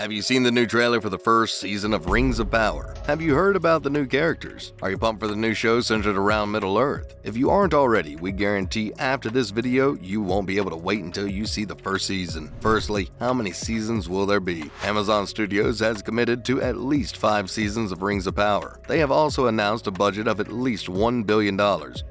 Have you seen the new trailer for the first season of Rings of Power? Have you heard about the new characters? Are you pumped for the new show centered around Middle-earth? If you aren't already, we guarantee after this video, you won't be able to wait until you see the first season. Firstly, how many seasons will there be? Amazon Studios has committed to at least 5 seasons of Rings of Power. They have also announced a budget of at least $1 billion,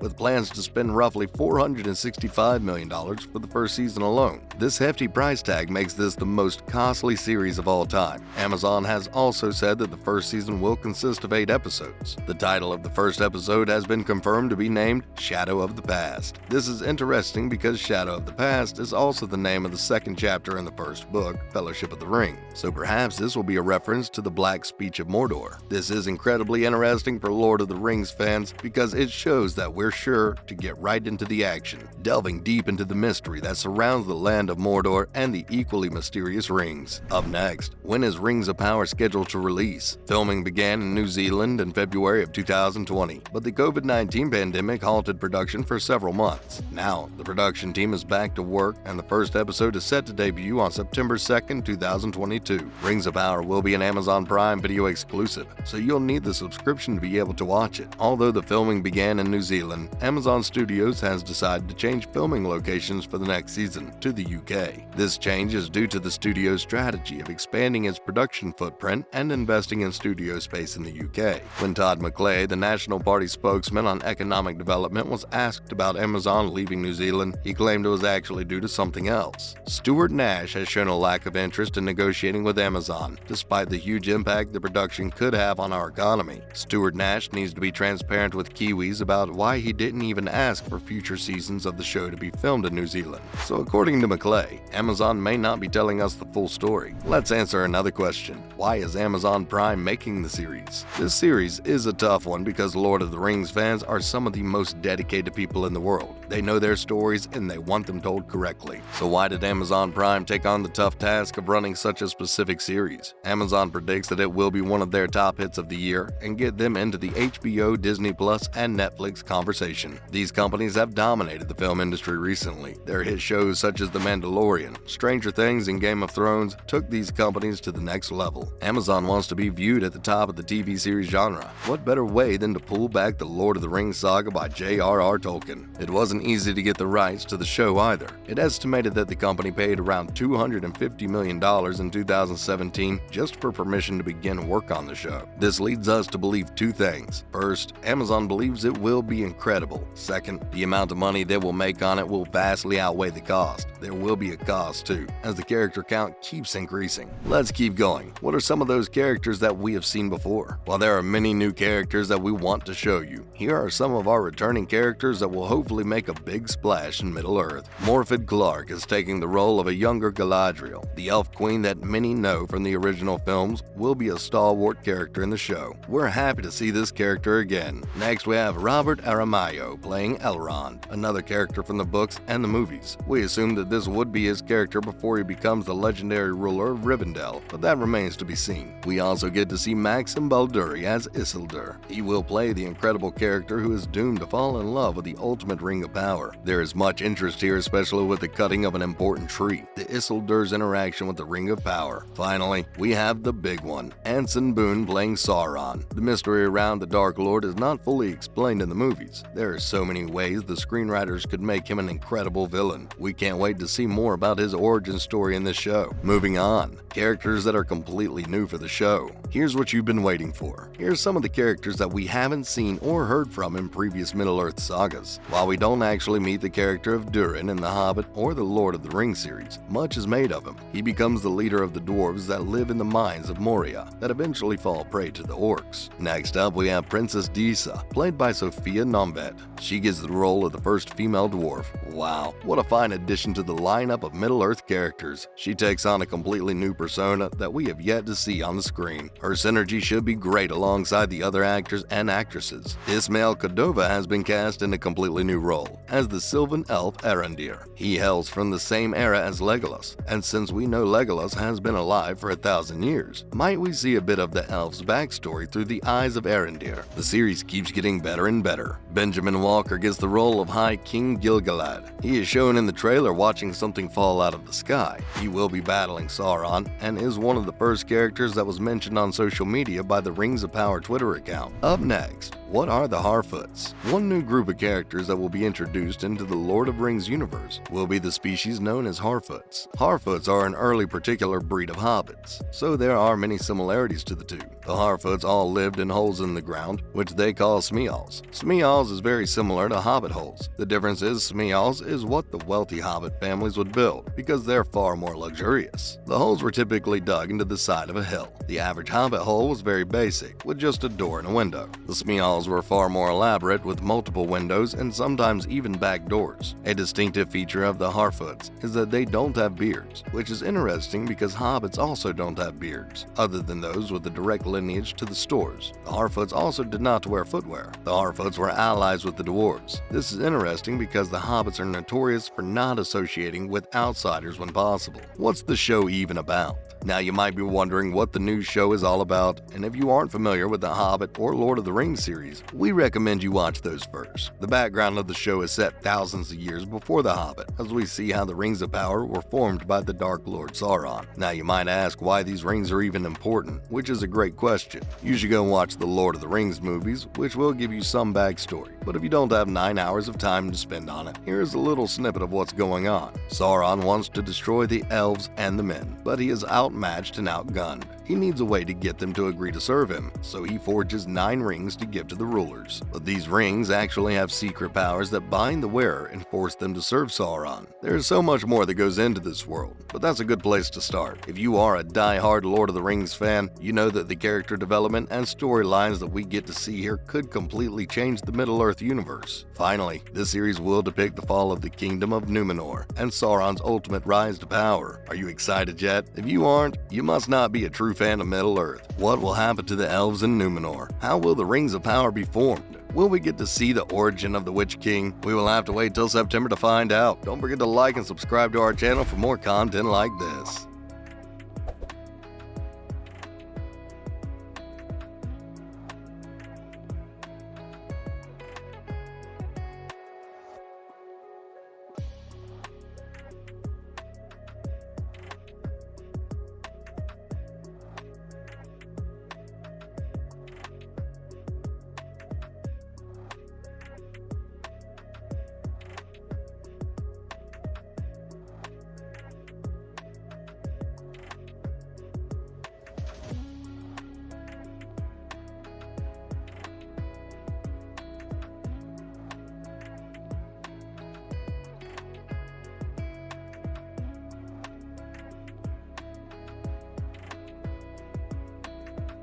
with plans to spend roughly $465 million for the first season alone. This hefty price tag makes this the most costly series of all time. Amazon has also said that the first season will consist of 8 episodes. The title of the first episode has been confirmed to be named Shadow of the Past. This is interesting because Shadow of the Past is also the name of the second chapter in the first book, Fellowship of the Ring, so perhaps this will be a reference to the Black Speech of Mordor. This is incredibly interesting for Lord of the Rings fans because it shows that we're sure to get right into the action, delving deep into the mystery that surrounds the land of Mordor and the equally mysterious rings. Up next, when is Rings of Power scheduled to release? Filming began in New Zealand in February of 2020, but the COVID-19 pandemic halted production for several months. Now, the production team is back to work and the first episode is set to debut on September 2nd, 2022. Rings of Power will be an Amazon Prime Video exclusive, so you'll need the subscription to be able to watch it. Although the filming began in New Zealand, Amazon Studios has decided to change filming locations for the next season to the UK. This change is due to the studio's strategy of expanding its production footprint and investing in studio space in the UK. When Todd McClay, the National Party spokesman on economic development, was asked about Amazon leaving New Zealand, he claimed it was actually due to something else. Stuart Nash has shown a lack of interest in negotiating with Amazon, despite the huge impact the production could have on our economy. Stuart Nash needs to be transparent with Kiwis about why he didn't even ask for future seasons of the show to be filmed in New Zealand. So according to McClay, Amazon may not be telling us the full story. Let's answer another question. Why is Amazon Prime making the series? This series is a tough one because Lord of the Rings fans are some of the most dedicated people in the world. They know their stories and they want them told correctly. So why did Amazon Prime take on the tough task of running such a specific series? Amazon predicts that it will be one of their top hits of the year and get them into the HBO, Disney Plus, and Netflix conversation. These companies have dominated the film industry recently. Their hit shows such as The Mandalorian, Stranger Things, and Game of Thrones took these companies to the next level. Amazon wants to be viewed at the top of the TV series genre. What better way than to pull back the Lord of the Rings saga by J.R.R. Tolkien? It wasn't easy to get the rights to the show either. It estimated that the company paid around $250 million in 2017 just for permission to begin work on the show. This leads us to believe 2 things. First, Amazon believes it will be incredible. Second, the amount of money they will make on it will vastly outweigh the cost. There will be a cost too, as the character count keeps increasing. Let's keep going. What are some of those characters that we have seen before? While there are many new characters that we want to show you, here are some of our returning characters that will hopefully make a big splash in Middle-earth. Morfydd Clark is taking the role of a younger Galadriel. The elf queen that many know from the original films will be a stalwart character in the show. We're happy to see this character again. Next we have Robert Aramayo playing Elrond, another character from the books and the movies. We assumed that this would be his character before he becomes the legendary ruler of Rivendell, but that remains to be seen. We also get to see Maxim Balduri as Isildur. He will play the incredible character who is doomed to fall in love with the ultimate Ring of Power. There is much interest here, especially with the cutting of an important tree, the Isildur's interaction with the Ring of Power. Finally, we have the big one, Anson Boone playing Sauron. The mystery around the Dark Lord is not fully explained in the movies. There are so many ways the screenwriters could make him an incredible villain. We can't wait to see more about his origin story in this show. Moving on, characters that are completely new for the show. Here's what you've been waiting for. Here's some of the characters that we haven't seen or heard from in previous Middle-earth sagas. While we don't actually meet the character of Durin in The Hobbit or the Lord of the Rings series, much is made of him. He becomes the leader of the dwarves that live in the mines of Moria that eventually fall prey to the orcs. Next up, we have Princess Disa, played by Sophia Nombet. She gets the role of the first female dwarf. Wow, what a fine addition to the lineup of Middle-earth characters. She takes on a completely new persona that we have yet to see on the screen. Her synergy should be great alongside the other actors and actresses. Ismail Cordova has been cast in a completely new role, as the Sylvan elf Arondir. He hails from the same era as Legolas, and since we know Legolas has been alive for 1,000 years, might we see a bit of the elf's backstory through the eyes of Arondir? The series keeps getting better and better. Benjamin Walker gets the role of High King Gilgalad. He is shown in the trailer watching something fall out of the sky. He will be battling Sauron and is one of the first characters that was mentioned on social media by the Rings of Power Twitter account. Up next, what are the Harfoots? One new group of characters that will be introduced into the Lord of Rings universe will be the species known as Harfoots. Harfoots are an early particular breed of hobbits, so there are many similarities to the two. The Harfoots all lived in holes in the ground, which they call smeals. Smeals is very similar to hobbit holes. The difference is smeals is what the wealthy hobbit families would build, because they're far more luxurious. The holes were typically dug into the side of a hill. The average hobbit hole was very basic, with just a door and a window. The smeals were far more elaborate, with multiple windows and sometimes even back doors. A distinctive feature of the Harfoots is that they don't have beards, which is interesting because hobbits also don't have beards, other than those with the direct lineage to the stores. The Harfoots also did not wear footwear. The Harfoots were allies with the dwarves. This is interesting because the hobbits are notorious for not associating with outsiders when possible. What's the show even about? Now you might be wondering what the new show is all about, and if you aren't familiar with the Hobbit or Lord of the Rings series, we recommend you watch those first. The background of the show is set thousands of years before the Hobbit, as we see how the Rings of Power were formed by the Dark Lord Sauron. Now you might ask why these rings are even important, which is a great question. You should go watch the Lord of the Rings movies, which will give you some backstory, but if you don't have 9 hours of time to spend on it, here's a little snippet of what's going on. Sauron wants to destroy the elves and the men, but he is outmatched and outgunned. He needs a way to get them to agree to serve him, so he forges 9 rings to give to the rulers. But these rings actually have secret powers that bind the wearer and force them to serve Sauron. There is so much more that goes into this world, but that's a good place to start. If you are a die-hard Lord of the Rings fan, you know that the character development and storylines that we get to see here could completely change the Middle-earth universe. Finally, this series will depict the fall of the Kingdom of Numenor and Sauron's ultimate rise to power. Are you excited yet? If you aren't, you must not be a true fan of Middle-earth. What will happen to the elves in Numenor? How will the Rings of Power be formed? Will we get to see the origin of the Witch King? We will have to wait till September to find out. Don't forget to like and subscribe to our channel for more content like this.